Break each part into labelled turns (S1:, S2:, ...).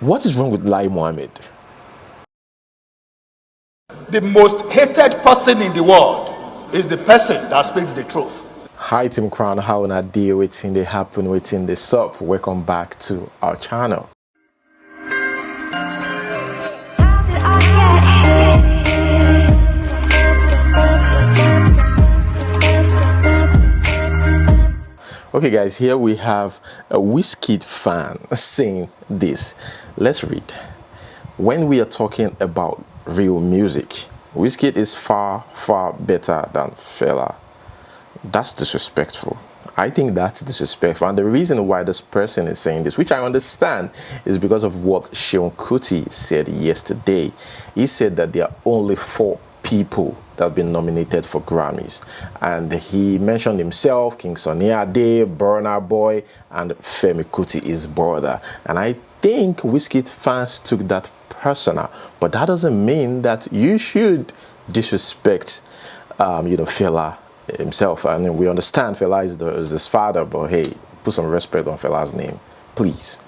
S1: What is wrong with Lai Mohammed?
S2: The most hated person in the world is the person that speaks the truth.
S1: Hi Team Crown, how na deal waiting they happen waiting the sup. Welcome back to our channel. Okay guys, here we have a Wizkid fan saying this. Let's read. When we are talking about real music, Wizkid is far better than Fela. That's disrespectful. I think that's disrespectful, and the reason why this person is saying this, which I understand, is because of what Seun Kuti said yesterday. He said that there are only 4 people that have been nominated for Grammys, and he mentioned himself, King Sunny Ade, Burna Boy, and Femi Kuti, his brother. And I think Wizkid fans took that personal, but that doesn't mean that you should disrespect, Fela himself. I mean, we understand Fela is his father, but hey, put some respect on Fela's name, please.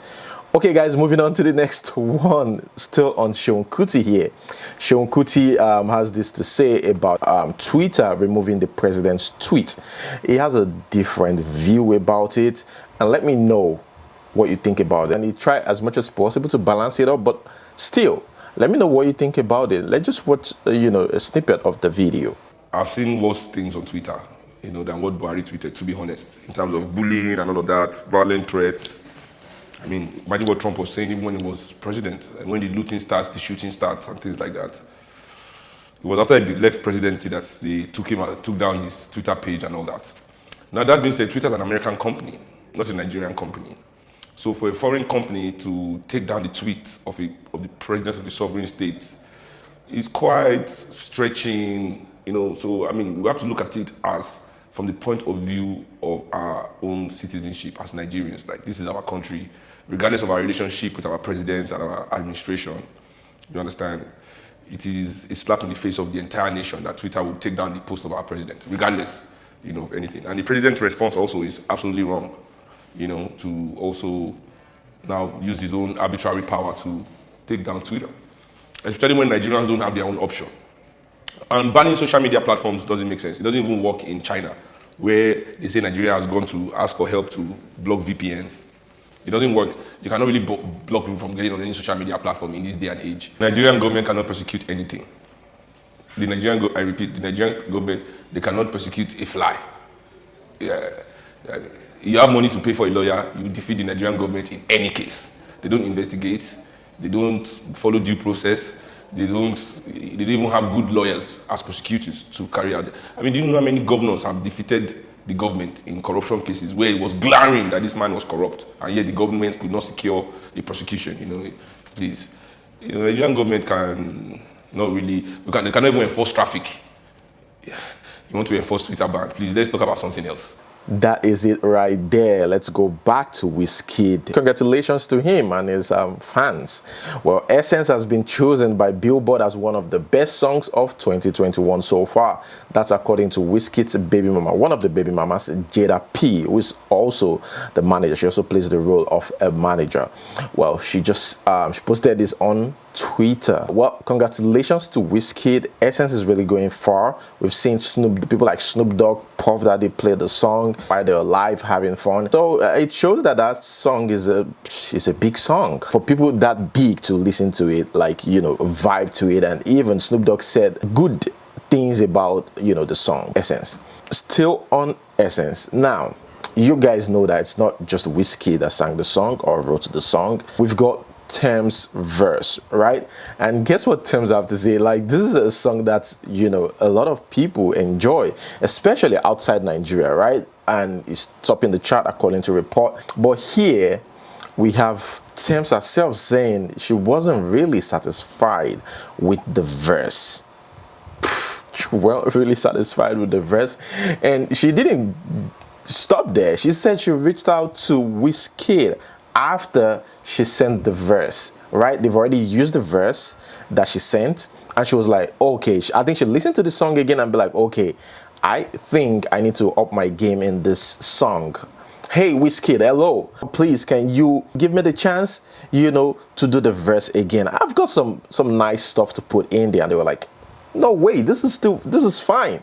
S1: Okay guys, moving on to the next one, still on Seun Kuti here. Seun Kuti has this to say about Twitter removing the president's tweet. He has a different view about it, and let me know what you think about it. And he tried as much as possible to balance it up, but still, let me know what you think about it. Let's just watch, a snippet of the video.
S3: I've seen worse things on Twitter, than what Buhari tweeted, to be honest, in terms of bullying and all of that, violent threats. I mean, imagine what Trump was saying even when he was president, and when the looting starts, the shooting starts, and things like that. It was after he left presidency that they took down his Twitter page and all that. Now that being said, Twitter is an American company, not a Nigerian company. So for a foreign company to take down the tweet of the president of the sovereign state is quite stretching, So I mean, we have to look at it as from the point of view of our own citizenship as Nigerians. Like, this is our country, regardless of our relationship with our president and our administration. You understand? It is a slap in the face of the entire nation that Twitter would take down the post of our president, regardless, of anything. And the president's response also is absolutely wrong, to also now use his own arbitrary power to take down Twitter, especially when Nigerians don't have their own option. And banning social media platforms doesn't make sense. It doesn't even work in China, where they say Nigeria has gone to ask for help to block VPNs. It doesn't work. You cannot really block people from getting on any social media platform in this day and age. The Nigerian government cannot persecute anything. I repeat, the Nigerian government, they cannot persecute a fly. Yeah. You have money to pay for a lawyer, you defeat the Nigerian government in any case. They don't investigate. They don't follow due process. They don't even have good lawyers as prosecutors to carry out. I mean, do you know how many governors have defeated the government in corruption cases where it was glaring that this man was corrupt, and yet the government could not secure the prosecution? Please, the Nigerian government can not really. They cannot even enforce traffic. Yeah. You want to enforce Twitter ban? Please, let's talk about something else.
S1: That is it right there. Let's go back to Wizkid. Congratulations to him and his fans. Well, Essence has been chosen by Billboard as one of the best songs of 2021 so far. That's according to Wizkid's baby mama, one of the baby mamas, Jada P, who is also the manager. She also plays the role of a manager. Well, she just she posted this on Twitter. Well, congratulations to Wizkid. Essence is really going far. We've seen people like Snoop Dogg, Puff Daddy play the song while they're live having fun. So it shows that song is a big song for people that big to listen to it, like, vibe to it. And even Snoop Dogg said good things about, the song Essence. Still on Essence. Now, you guys know that it's not just Wizkid that sang the song or wrote the song. We've got Tems' verse, right? And guess what Tems have to say? Like, this is a song that a lot of people enjoy, especially outside Nigeria, right? And it's topping the chart according to report. But here we have Tems herself saying she wasn't really satisfied with the verse. She wasn't really satisfied with the verse, and she didn't stop there. She said she reached out to Wizkid after she sent the verse, right? They've already used the verse that she sent, and she was like, okay, I think she listened to the song again and be like, okay, I think I need to up my game in this song. hey Wizkid, hello, please can you give me the chance, to do the verse again? I've got some nice stuff to put in there. And they were like, no way, this is fine.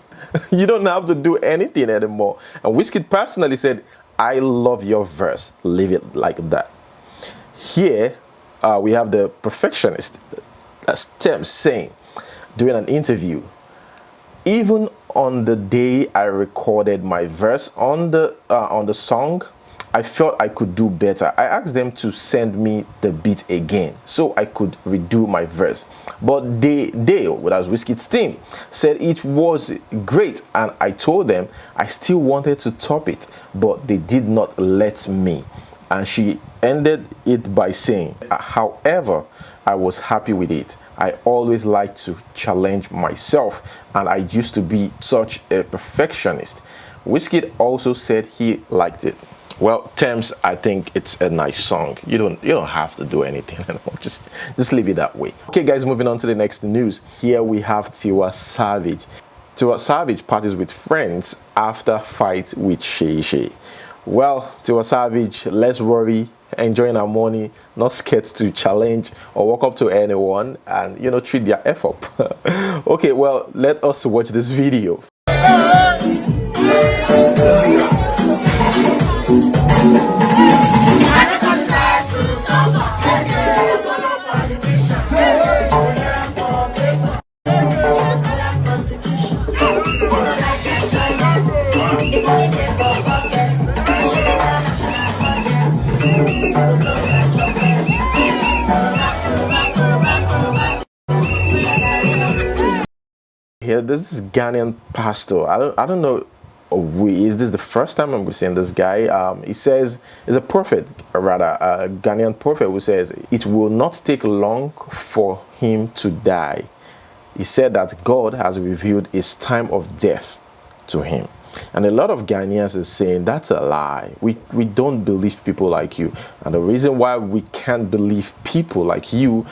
S1: You don't have to do anything anymore. And Wizkid personally said, I love your verse, leave it like that. Here we have the perfectionist, Tems, saying during an interview, even on the day I recorded my verse on the song, I felt I could do better. I asked them to send me the beat again so I could redo my verse. But they as Wizkid's team, said it was great, and I told them I still wanted to top it, but they did not let me. And she ended it by saying, however, I was happy with it. I always like to challenge myself, and I used to be such a perfectionist. Wizkid also said he liked it. Well, Tems, I think it's a nice song. You don't have to do anything anymore. Just leave it that way. Okay, guys, moving on to the next news. Here we have Tiwa Savage. Tiwa Savage parties with friends after fight with Shay. Well, Tiwa Savage, less worry, enjoying our money, not scared to challenge or walk up to anyone and treat their F up. Okay, well, let us watch this video. Here, there's this Ghanaian pastor. I don't know. Is this the first time I'm seeing this guy? He says he's a prophet, rather a Ghanaian prophet, who says it will not take long for him to die. He said that God has revealed his time of death to him. And a lot of Ghanaians is saying that's a lie. We don't believe people like you. And the reason why we can't believe people like you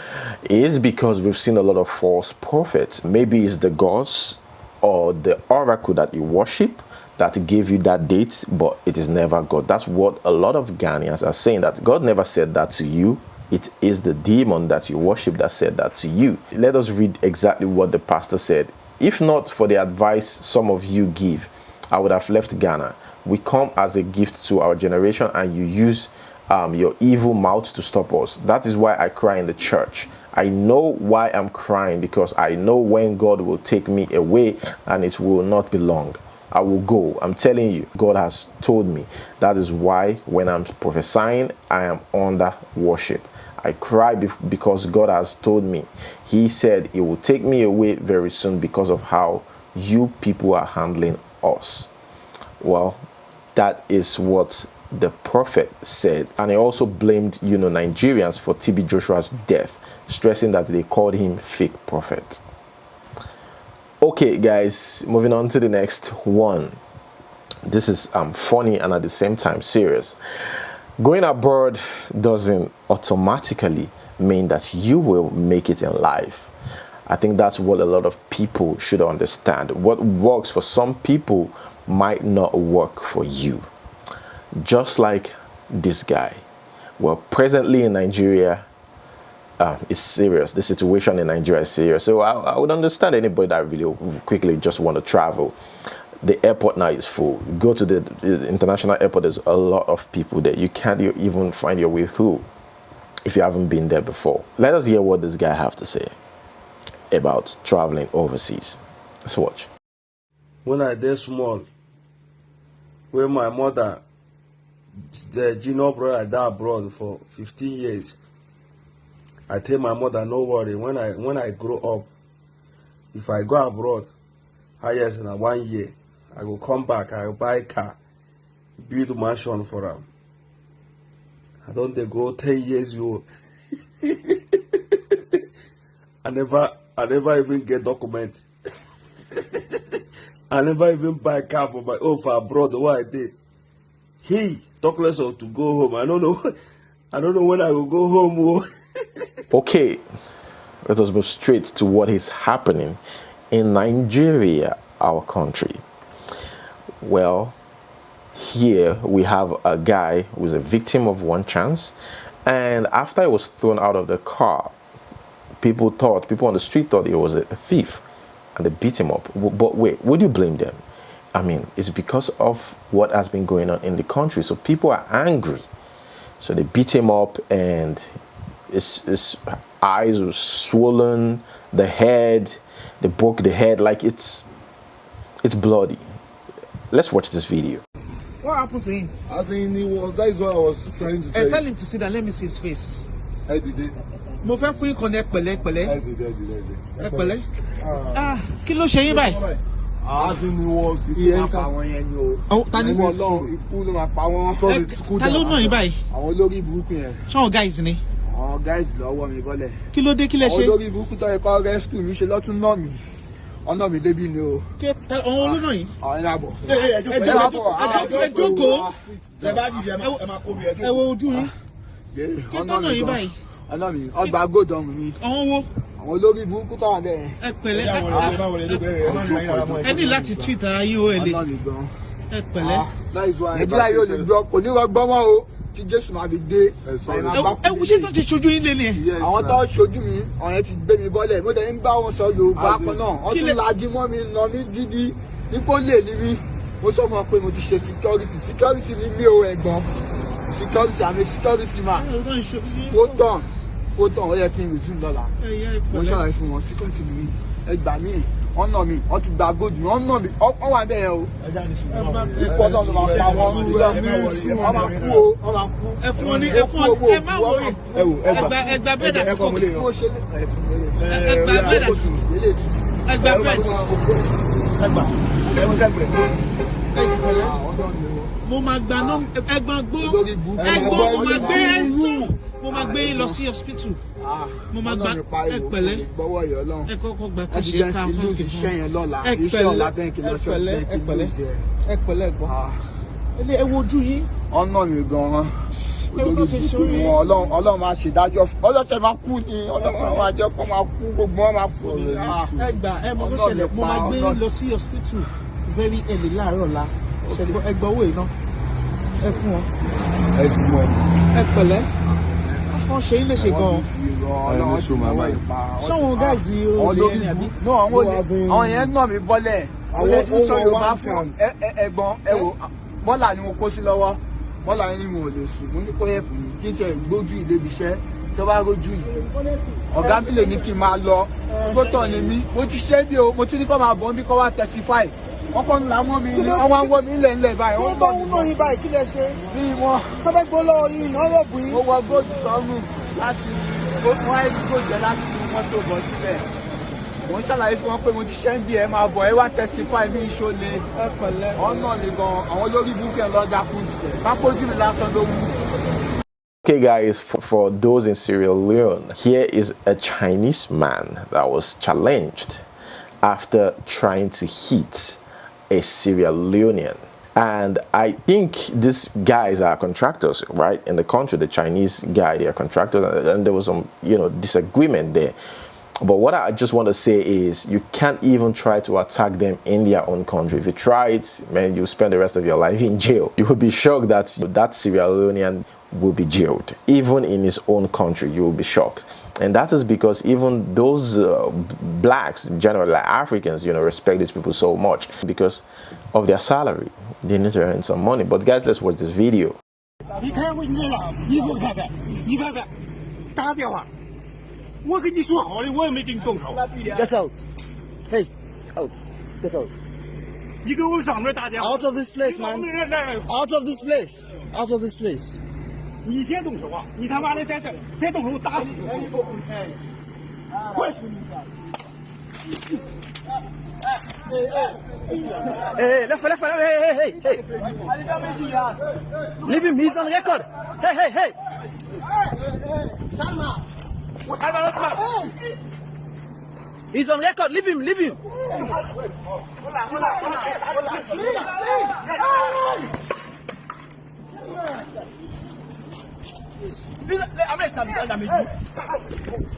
S1: is because we've seen a lot of false prophets. Maybe it's the gods or the oracle that you worship that gave you that date, but it is never God. That's what a lot of Ghanaians are saying, that God never said that to you. It is the demon that you worship that said that to you. Let us read exactly what the pastor said. If not for the advice some of you give, I would have left Ghana. We come as a gift to our generation, and you use your evil mouth to stop us. That is why I cry in the church. I know why I'm crying, because I know when God will take me away, and it will not be long. I will go. I'm telling you, God has told me. That is why when I'm prophesying, I am under worship. I cry because God has told me. He said he will take me away very soon because of how you people are handling us. Well, that is what the prophet said. And he also blamed Nigerians for TB Joshua's death, stressing that they called him fake prophet. Okay, guys, moving on to the next one. This is funny and at the same time serious. Going abroad doesn't automatically mean that you will make it in life. I think that's what a lot of people should understand. What works for some people might not work for you. Just like this guy. Well, presently in Nigeria, it's serious. The situation in Nigeria is serious. So I would understand anybody that really quickly just want to travel. The airport now is full. You go to the international airport, there's a lot of people there. You can't even find your way through if you haven't been there before. Let us hear what this guy have to say about traveling overseas. Let's watch.
S4: When I did small, when my mother, the junior brother, died abroad for 15 years, I tell my mother, no worry, when I grow up, if I go abroad, highest in 1 year, I will come back, I will buy a car, build a mansion for them. I don't they go 10 years old. I never even get document. I never even buy a car for my own for abroad. What I did. He talk less of to go home. I don't know when I will go home.
S1: Okay, let us go straight to what is happening in Nigeria, our country. Well, Here we have a guy who is a victim of one chance, and after he was thrown out of the car, people on the street thought he was a thief, and they beat him up. But wait, would you blame them? I mean, it's because of what has been going on in the country. So people are angry. So they beat him up, and his eyes were swollen, the head, they broke the head, like it's bloody. Let's watch this video.
S5: What happened to him?
S6: As in, that is what I was trying to say.
S5: Tell him to sit down. Let me see his face.
S6: I did it.
S5: Mo fẹ́ fún yín connect pẹ̀lẹ́.
S6: I did it.
S5: Pẹ̀lẹ́. Kí ló ṣe yín báyìí?
S6: As in, he entered.
S5: Ta ni wọ́n
S6: lọ ikú ló máa pa wọ́n.
S5: Ta ló náà yín báyìí?
S6: Àwọn olórí burúkú yẹn.
S5: Ṣé guys ni?
S6: Àwọn guys lọ́wọ́ mi bọ́lẹ̀.
S5: Kí ló dé, kí lẹ ṣe?
S6: Àwọn olórí burúkú tó yẹ kó rescue mi ṣe lọ́tún náà mi. Ọ̀nà mi débi ni o.
S5: Àwọn olóná yìí?
S6: Àwọn ẹ̀rọ àbọ̀.
S5: Ẹ jókòó. Ẹ wo ojú yín. Kí tọ́nà yín báyìí?
S6: Ọ̀nà mi ọgbà gòdàn mi.
S5: Àwọn wo?
S6: Àwọn olórí burúkú tó wà bẹ́ẹ̀.
S5: Ẹ pẹ̀lẹ́. Ẹ ní láti treat ara yín o ẹ lè.
S6: Ọ̀nà mi gan.
S5: Ẹ pẹ̀lẹ́.
S6: Nàìjíríà yóò lè gbọ́ kò ní rọgbọ́n mọ́ o. Tí Jésù máa fi dé.
S5: Ẹ wo ṣé tó ti ṣojú yín lé ni ẹ?
S6: Àwọn tó ṣojú mi, ọ̀rẹ́ ti gbé mi bọ́lẹ̀. Mo dẹ̀ ń bá wọn sọ Yorùbá kan náà. Wọ́n tún lajú mọ́ mi nà mí gidi. Nípò lè ní mi. Mo sọ fún ọ pé mo ti ṣe security. Security ni mí o ẹ̀gbọ́n. Security àmì security man. Ó tàn ó yẹ kí n resume lọ́la. Mo ṣàlàyé fún wọn security ni mí. Ẹ gbà mí. Wọ́n nà mí. Wọ́n ti gba gold mi. Wọ́n nà mí. Wọ́n wà bẹ́ẹ̀ o. Ikú ọ̀dọ́ ló máa fa wọn. Wọ́n máa kú o. Wọ́n máa kú.
S5: Ẹ fún wọn ní ẹ má wọrí. Ẹgbà bẹ́ẹ̀dà tí kò kí. Ẹgbà bẹ́ẹ̀dà tí ẹgbà bẹ́ẹ̀dà. Mo máa gba ẹgbọ́n mo máa gbé ẹ̀sùn. Mo máa gbé lọ sí hospital. Mo máa gba ẹ pẹ̀lẹ́. Ẹ kọ́kọ́ gba káṣí ká fún kí ẹ pẹ̀lẹ́ gbọ́. Ẹ wo ojú yín.
S6: Ọ̀nà mi gan-an. Ọlọ́run máa ṣèdájọ́ ọlọ́sẹ̀ máa kú ni Ọlọ́run máa jẹ́ kó máa kú gbogbo wọn máa kú ni.
S5: Ẹ gbà ẹ mọ tó ṣẹlẹ̀ mo máa gbé lọ sí hospital very early láàárọ̀ ọ̀la ẹ gbọ́ owó iná ẹ fún wọn. Ẹ pẹ̀lẹ́ wọ́n ṣe ilé ṣe gan-an. Ṣọ́wọ́n gáàsì olè ẹni àbí.
S6: Àwọn yẹn nà mí bọ́lẹ̀. Olè tún sọ Yorùbá fún ẹ̀gbọ́n ẹ wò bọ́là ni mo kó sí lọ́wọ́. Bọ́là ni mo lè sùn mo ní kó yẹ kùn kí n ṣe gbójú ìlébi iṣẹ́ tí wọ́n bá rójú yìí. Ọ̀gá mi lè ní kí n máa lọ. Igbó tán ni mí. Mo ti ṣe bí o. Mo tún ní kó máa bọ̀ bí kó wá testify. Wọ́n kọ́ ń la mọ́ mi ní wọ́n wá ń wọ́ mi ńlẹ̀ báyìí.
S5: Wọ́n bá ń wọ́n yín báyìí kí lẹ ṣe.
S6: Bí wọ́n.
S5: Wọ́n fẹ́ gbọ́ lọ́wọ́ yín náà rọ̀ bù yín.
S6: Mo wọ góòdù sọ́nù láti wọ́n á rí góòdù jẹ láti mọ́tò bọ̀ síbẹ̀. Mo ń ṣàlàyé fún wọn pé mo ti ṣẹ́ ń bí ẹ máa bọ̀ ẹ wá testify bí ìṣòlè.
S5: Ẹ pẹ̀lẹ́.
S6: Ọ̀nà mi gan àwọn olórí búkẹ́ lọ́jà kù jù. Pápójú mi lásán ló wú.
S1: Okay guys, for those in Sierra Leone, here is a Chinese man that was challenged after trying to hit a Sierra Leonean. And I think these guys are contractors, right? In the country, the Chinese guy, they are contractors, and there was some, disagreement there. But what I just want to say is you can't even try to attack them in their own country. If you try it, man, you'll spend the rest of your life in jail. You will be shocked that that Sierra Leonean will be jailed. Even in his own country, you will be shocked. And that is because even those blacks, generally like Africans, respect these people so much because of their salary. They need to earn some money. But guys, let's watch this video.
S7: Get out. Hey, out. Get out. Out of this place, man. Out of this place. Out of this place. 你先动手啊！你他妈的再动手，我打死你！快！
S5: Hey, left, hey. Leave him, he's on record. Hey. He's on record, leave him.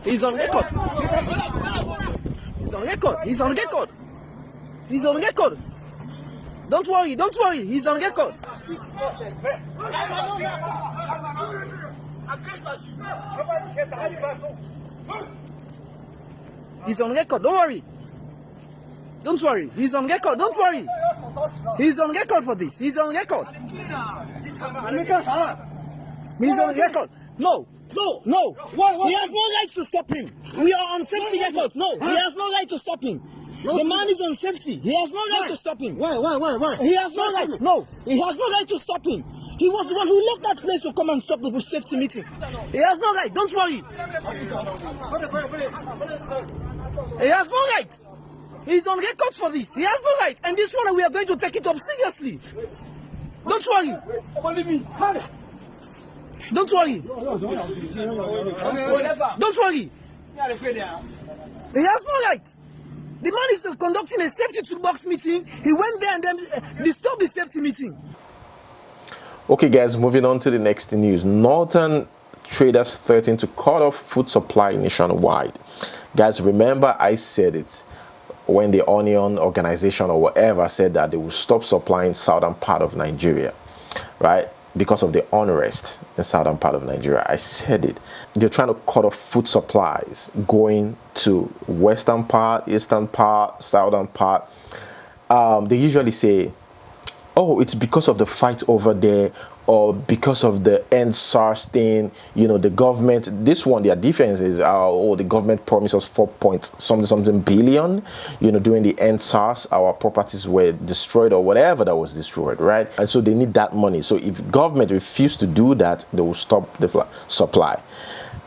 S5: He's on record. He's on record. Don't worry. He's on record.
S7: He's on record, don't worry. Don't worry, he's on record, don't worry. He's on record for this, he's on record. He's on record. No. No, no. He has no right to stop him. We are on safety records. No, he has no right to stop him. The man is on safety. He has no right to stop him.
S5: Why?
S7: He has no right. No, he has no right to stop him. He was the one who left that place to come and stop the safety meeting. He has no right. Don't worry. He has no right. He's on record for this. He has no right. And this one, we are going to take it up seriously. Don't worry. Don't worry. Don't worry. He has no right. The man is conducting a safety toolbox meeting. He went there and then disturbed the safety meeting.
S1: Okay, guys, moving on to the next news. Northern traders threaten to cut off food supply nationwide. Guys, remember I said it when the Onion organization or whatever said that they will stop supplying southern part of Nigeria, right? Because of the unrest in southern part of Nigeria. I said it. They're trying to cut off food supplies going to western part, eastern part, southern part. They usually say, oh, it's because of the fight over there, or because of the end SARS thing, you know, the government, this one, their defense is, oh, the government promised us 4.something billion, you know, during the end SARS, our properties were destroyed or whatever that was destroyed, right? And so they need that money. So if government refuse to do that, they will stop the supply.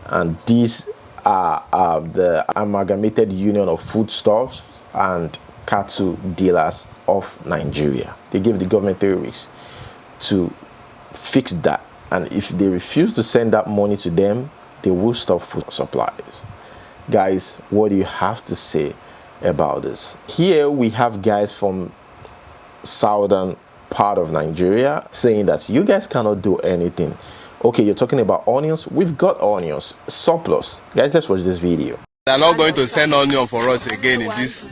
S1: And these are the Amalgamated Union of Foodstuffs and Cattle Dealers of Nigeria. They gave the government 3 weeks to fix that, and if they refuse to send that money to them, they will stop food supplies. Guys, what do you have to say about this? Here we have guys from southern part of Nigeria saying that you guys cannot do anything. Okay, you're talking about onions. We've got onions surplus. Guys, let's watch this video.
S8: They're not going to send onion for us again in this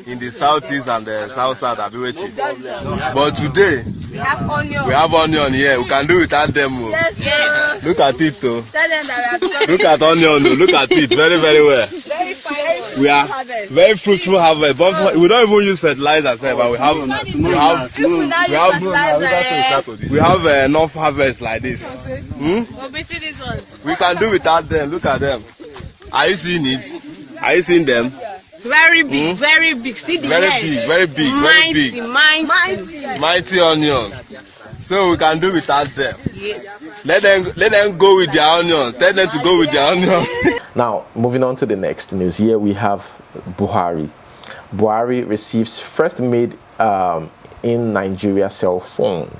S8: in the southeast and the south ability. But today we have onion here. We can do without them.
S9: Yes, yes.
S8: Look at it though.
S9: Tell them that we are
S8: look at onion though. Look at it very, very well.
S9: very fine.
S8: We are very fruitful harvest, but we don't even use fertilizer, but we have enough harvest like this. We can do without them. Look at them. Are you seeing it? Are you seeing them?
S9: Very big, very big. See the head.
S8: Very big, mighty onion. So we can do without them.
S9: Yes.
S8: Let them go with their onion. Tell them to go with their onion.
S1: Now, moving on to the next news. Here we have Buhari. Buhari receives first made in Nigeria cell phone.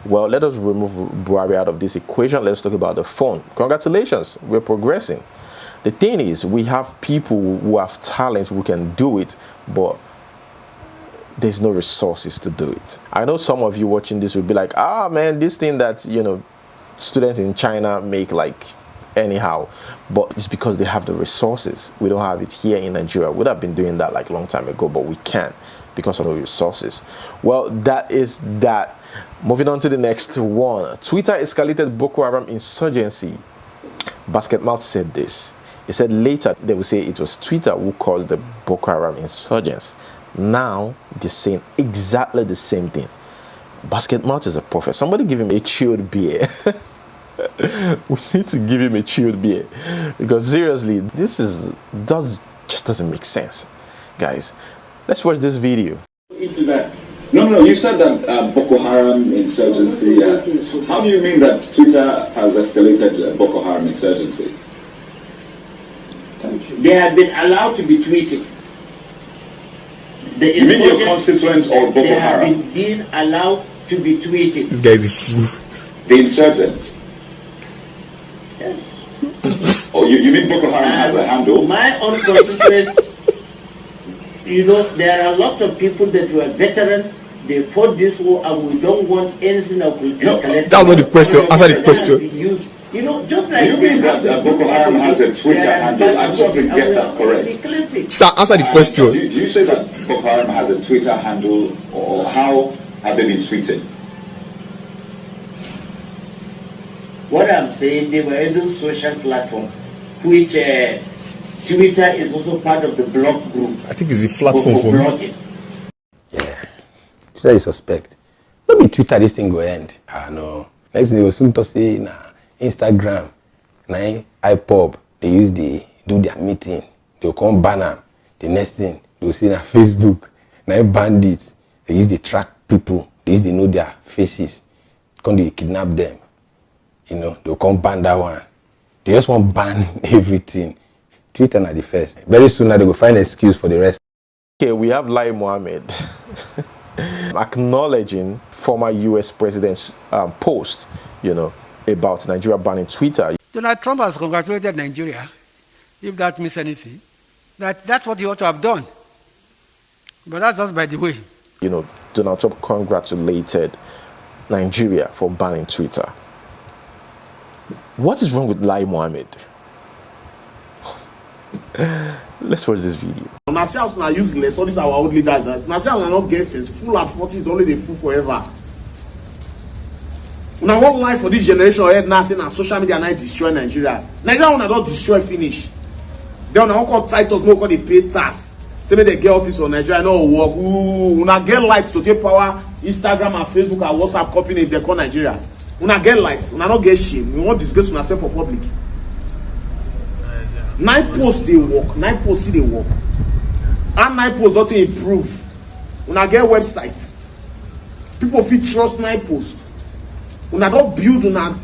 S1: Well, let us remove Buhari out of this equation. Let's talk about the phone. Congratulations, we're progressing. The thing is, we have people who have talent who can do it, but there's no resources to do it. I know some of you watching this will be like, ah, man, this thing that, you know, students in China make like anyhow, but it's because they have the resources. We don't have it here in Nigeria. We'd have been doing that like a long time ago, but we can't because of the resources. Well, that is that. Moving on to the next one. Twitter escalated Boko Haram insurgency. Basketmouth said this. He said later they will say it was Twitter who caused the Boko Haram insurgents. Now they're saying exactly the same thing. Basketmouth is a prophet. Somebody give him a chilled beer. We need to give him a chilled beer, because seriously, this just doesn't make sense, guys. Let's watch this video.
S10: No, you said that Boko Haram insurgency. How do you mean that Twitter has escalated Boko Haram insurgency?
S11: They have been allowed to be tweeting.
S10: You mean your constituents or Boko Haram?
S11: They have been allowed to be tweeting.
S10: The insurgents?
S11: Yes.
S10: Oh, you mean Boko Haram has a handle?
S11: My own constituents, you know, there are a lot of people that were veterans. They fought this war, and we don't want anything that will escalate.
S12: That's not the question. Answer the question.
S11: You know, just like
S10: you mean that Boko Haram has a Twitter handle? I sort of get that correct.
S12: Sir, answer the question.
S10: Do you say that Boko Haram has a Twitter handle, or how have they been tweeting?
S11: What I'm saying, they were in those social platform, which Twitter is also part of the blog group.
S12: I think it's the platform for
S11: blogging.
S13: So you suspect. Don't be Twitter, this thing go end. Ah no. Next thing they will soon to say Instagram, iPub, they do their meeting. They will come ban them. The next thing they will see na Facebook, bandits. They use the track people. They use to know their faces. Come they kidnap them. They'll come ban that one. They just want to ban everything. Twitter na the first. Very soon now they will find an excuse for the rest.
S1: Okay, we have Lai Mohammed acknowledging former US president's post, about Nigeria banning Twitter.
S14: Donald Trump has congratulated Nigeria, if that means anything. That's what he ought to have done. But that's just by the way.
S1: Donald Trump congratulated Nigeria for banning Twitter. What is wrong with Lai Mohammed? Let's watch this video.
S15: Ourselves are useless. All these are our old leaders. Ourselves are not guesses. Full at 40 is only the fool forever. Now, one life for this generation ahead now saying social media now destroy Nigeria. Nigeria will not destroy finish. Then now call titles, no call the pay tax. Say me they get office on Nigeria no work. Una get likes to take power. Instagram and Facebook and WhatsApp company if they call Nigeria. Una get likes. Una not get shame. We want disgrace on ourselves for public. 9 posts they work. 9 posts see they work. And 9 posts don't improve. Una get websites. People feel trust 9 posts. Una don't build una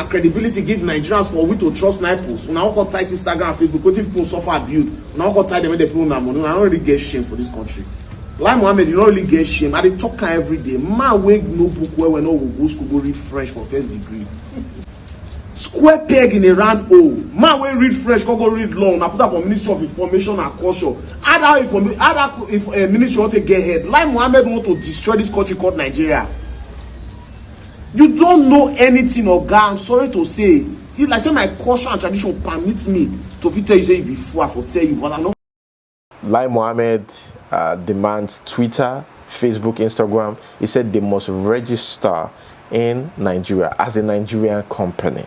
S15: credibility give Nigerians for we to trust 9 posts. Una don't tight Instagram and Facebook. What if people suffer build? Una don't tight them when they people na money. Una don't really get shame for this country. Like Mohammed, you don't really get shame. I dey talk every day. Man wey no book where we no go school go read French for first degree. Square peg in a round hole. Man wey read French go read law. Na put up on Ministry of Information and Culture. Other if ministry want to get head. Like Mohammed want to destroy this country called Nigeria. You don't know anything, Oga. I'm sorry to say. It's like say my culture and tradition permits me to tell you say you before I for tell you, but I know.
S1: Lai Mohammed demands Twitter, Facebook, Instagram. He said they must register in Nigeria as a Nigerian company.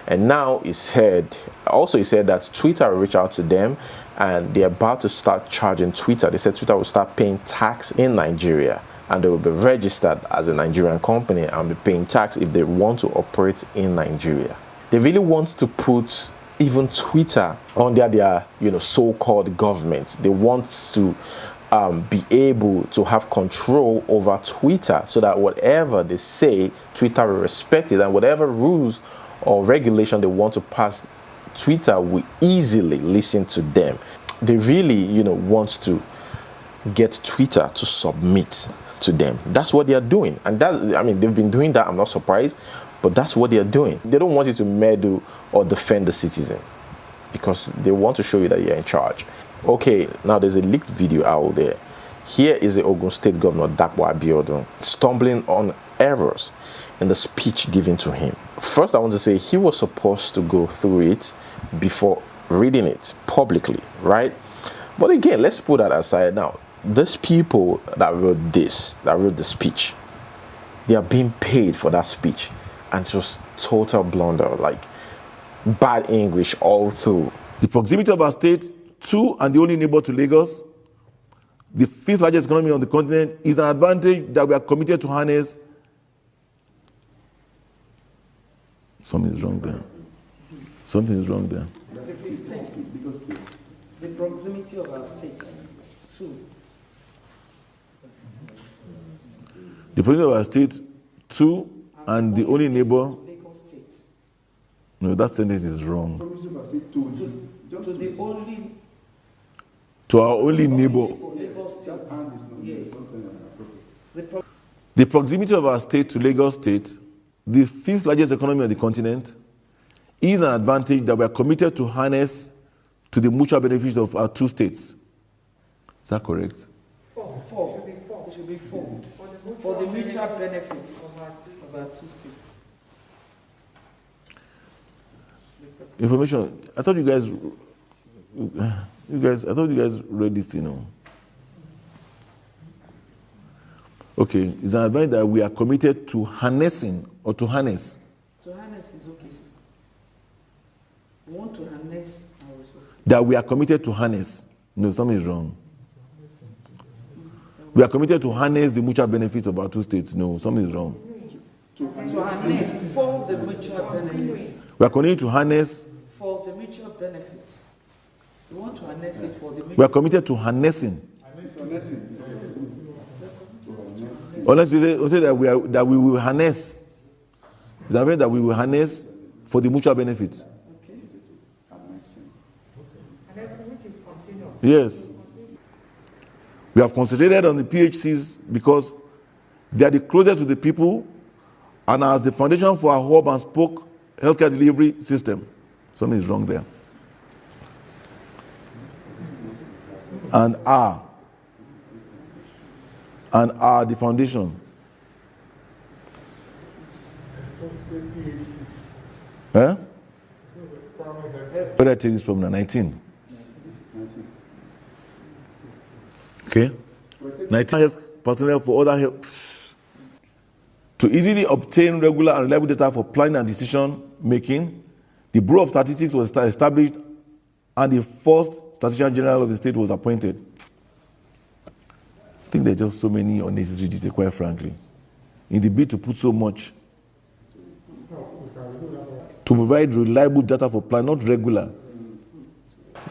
S1: And now he said that Twitter will reach out to them and they're about to start charging Twitter. They said Twitter will start paying tax in Nigeria and they will be registered as a Nigerian company and be paying tax if they want to operate in Nigeria. They really want to put even Twitter under their so-called government. They want to be able to have control over Twitter so that whatever they say, Twitter will respect it, and whatever rules or regulation they want to pass, Twitter will easily listen to them. They really want to get Twitter to submit to them. That's what they are doing, and they've been doing that. I'm not surprised, but that's what they are doing. They don't want you to meddle or defend the citizen because they want to show you that you're in charge. Okay, now there's a leaked video out there. Here is the Ogun State Governor Dapo Abiodun stumbling on errors in the speech given to him. First, I want to say he was supposed to go through it before reading it publicly, right? But again, let's put that aside now. These people that wrote the speech, they are being paid for that speech, and just total blunder, like bad English all through.
S16: The proximity of our state to and the only neighbor to Lagos, the 5th largest economy on the continent, is an advantage that we are committed to harness. Something is wrong there. Something is wrong there.
S17: The proximity of our state to.
S16: The proximity of our state to and the only neighbor. No, that sentence is wrong.
S17: To the only.
S16: To our only neighbor.
S17: Yes.
S16: The proximity of our state to Lagos State, the 5th largest economy on the continent, is an advantage that we are committed to harness to the mutual benefits of our 2 states. Is that correct?
S17: Four. It should be 4. For the mutual benefits of our 2 states.
S16: Information. I thought you guys read this, Okay, it's an advantage that we are committed to harnessing or to harness.
S17: To harness is okay, sir. We want to harness also.
S16: That we are committed to harness. No, something is wrong. We are committed to harness the mutual benefits of our two states. No, something is wrong.
S17: To harness for the mutual benefits.
S16: We are committed to harness.
S17: For the mutual benefits. We want to harness it for the mutual.
S16: We are committed to harnessing. Unless we say that we will harness. It's a that we will harness for the mutual benefit.
S17: Okay.
S18: Which is continuous.
S16: Yes. We have concentrated on the PHCs because they are the closest to the people and as the foundation for our hub and spoke healthcare delivery system. Something is wrong there. And are the foundation. Huh? Where I take this from? 19. Okay. 19 health personnel for other help. To easily obtain regular and reliable data for planning and decision making, the Bureau of Statistics was established and the first Statistician General of the state was appointed. I think there are just so many unnecessary details, quite frankly. In the bid to put so much, to provide reliable data for plan, not regular.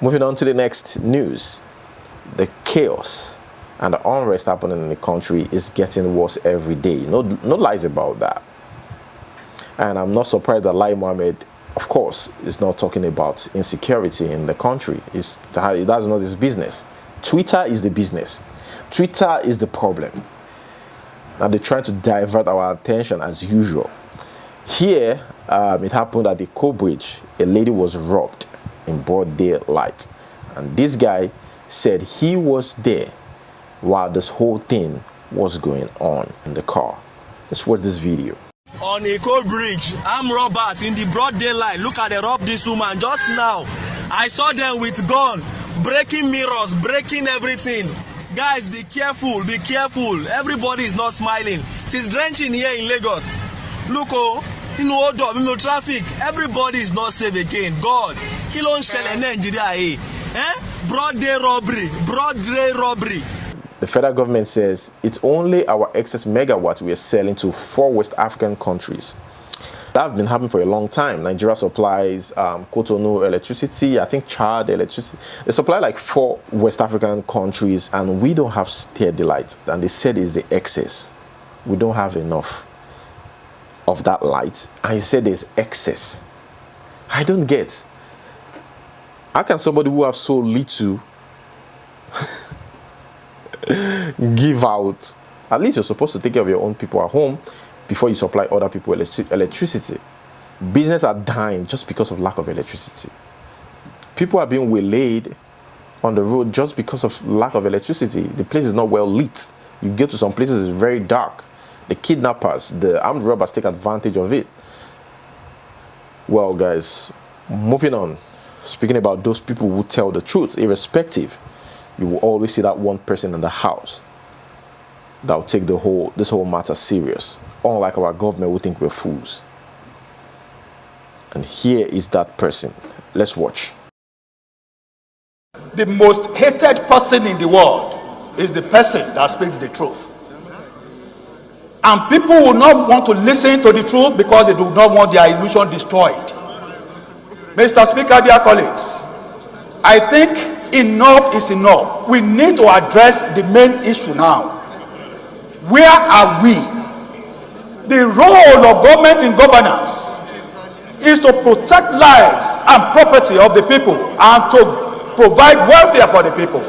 S1: Moving on to the next news. The chaos and the unrest happening in the country is getting worse every day. No lies about that. And I'm not surprised that Lai Mohammed, of course, is not talking about insecurity in the country. That's not his business. Twitter is the business. Twitter is the problem. Now they're trying to divert our attention as usual. Here, it happened at the Co Bridge. A lady was robbed in broad daylight. And this guy said he was there while this whole thing was going on in the car. Let's watch this video.
S7: On a Co Bridge, armed robbers in the broad daylight. Look at they rob this woman just now. I saw them with gun, breaking mirrors, breaking everything. Guys, be careful, be careful. Everybody is not smiling. It is drenching here in Lagos. Look, hold up, no traffic. Everybody is not safe again. God, kill on shell Nigeria, broad day robbery, broad day robbery.
S1: The federal government says it's only our excess megawatts we are selling to 4 West African countries. That's been happening for a long time. Nigeria supplies Cotonou electricity, I think Chad electricity. They supply like 4 West African countries and we don't have steady light. And they said it's the excess. We don't have enough of that light. And you said there's excess. I don't get. How can somebody who has so little give out? At least you're supposed to take care of your own people at home before you supply other people electricity. Businesses are dying just because of lack of electricity. People are being waylaid on the road just because of lack of electricity. The place is not well lit. You get to some places, it's very dark. The kidnappers, the armed robbers take advantage of it. Well, guys, moving on. Speaking about those people who tell the truth, irrespective, you will always see that one person in the house that will take this whole matter serious. Unlike our government, we think we're fools. And here is that person. Let's watch.
S2: The most hated person in the world is the person that speaks the truth. And people will not want to listen to the truth because they do not want their illusion destroyed. Mr. Speaker, dear colleagues, I think enough is enough. We need to address the main issue now. Where are we? The role of government in governance is to protect lives and property of the people and to provide welfare for the people.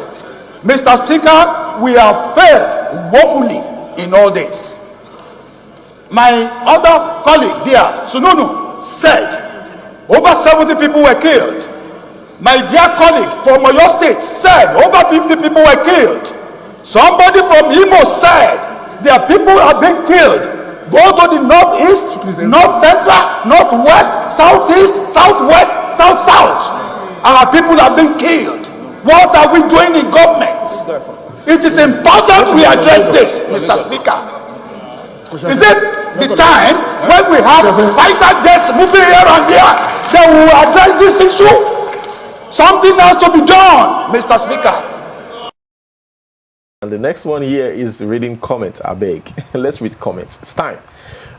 S2: Mr. Speaker, we have failed woefully in all this. My other colleague there, Sununu, said over 70 people were killed. My dear colleague from Oyo State said over 50 people were killed. Somebody from Imo said their people are being killed. Go to the northeast, north central, northwest, southeast, southwest, south. Our people are being killed. What are we doing in government? It is important we address this, Mr. Speaker. Is it the time when we have fighter jets moving here and there that we will address this issue? Something has to be done, Mr. Speaker.
S1: And the next one here is reading comments, I beg. Let's read comments. It's time.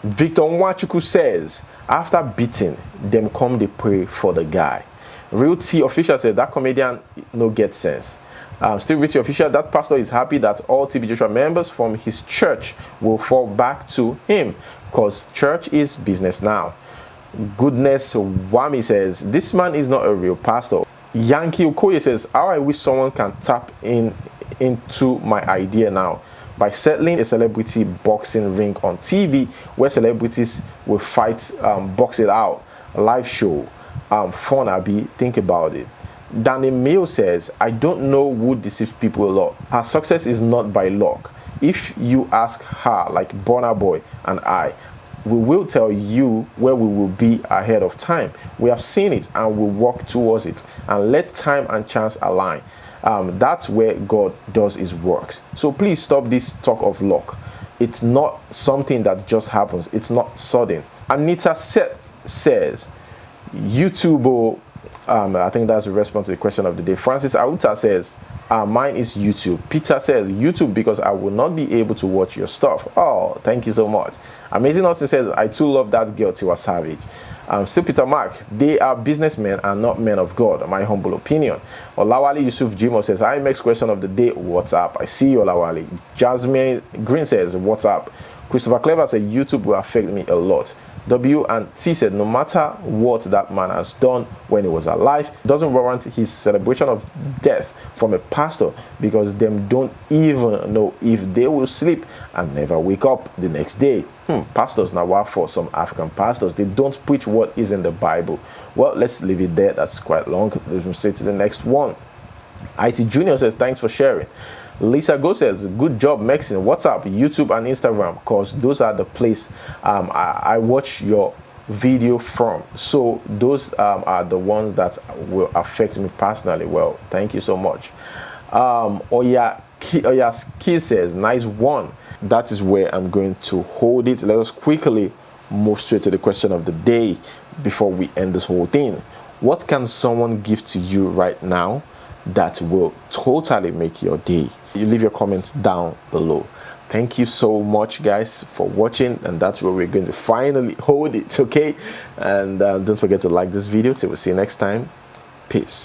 S1: Victor Nwachuku says, after beating, them come they pray for the guy. Real T official said that comedian no get sense. Still Richie official, that pastor is happy that all TB Joshua members from his church will fall back to him because church is business now. Goodness Wami says, this man is not a real pastor. Yankee Okoye says, how I wish someone can tap into my idea now by settling a celebrity boxing ring on TV where celebrities will fight, box it out, live show, fun Abi, think about it. Danny Mayo says, I don't know who deceives people a lot. Her success is not by luck. If you ask her, like Burna Boy and I, we will tell you where we will be ahead of time. We have seen it and we walk towards it and let time and chance align. That's where God does his works. So please stop this talk of luck. It's not something that just happens. It's not sudden. Anita Seth says, YouTube, I think that's a response to the question of the day. Francis Auta says, mine is YouTube. Peter says, YouTube because I will not be able to watch your stuff. Oh, thank you so much. Amazing Austin says, I too love that girl, Tiwa Savage. Still Peter Mark, they are businessmen and not men of God, my humble opinion. Olawale Yusuf Jimo says, hi, next question of the day, what's up? I see you, Olawale. Jasmine Green says, what's up? Christopher Clever said, YouTube will affect me a lot. W and T said, no matter what that man has done when he was alive, doesn't warrant his celebration of death from a pastor because them don't even know if they will sleep and never wake up the next day. Pastors now are for some African pastors. They don't preach what is in the Bible. Well, let's leave it there. That's quite long. Let's say to the next one. IT Junior says, thanks for sharing. Lisa Go says, good job, Mexin. What's up? YouTube and Instagram, because those are the place I watch your video from. So those are the ones that will affect me personally. Well, thank you so much. Oya Ski says, nice one. That is where I'm going to hold it. Let us quickly move straight to the question of the day before we end this whole thing. What can someone give to you right now that will totally make your day? You leave your comments down below. Thank you so much, guys, for watching, and that's where we're going to finally hold it, okay? And don't forget to like this video. Till we see you next time. Peace.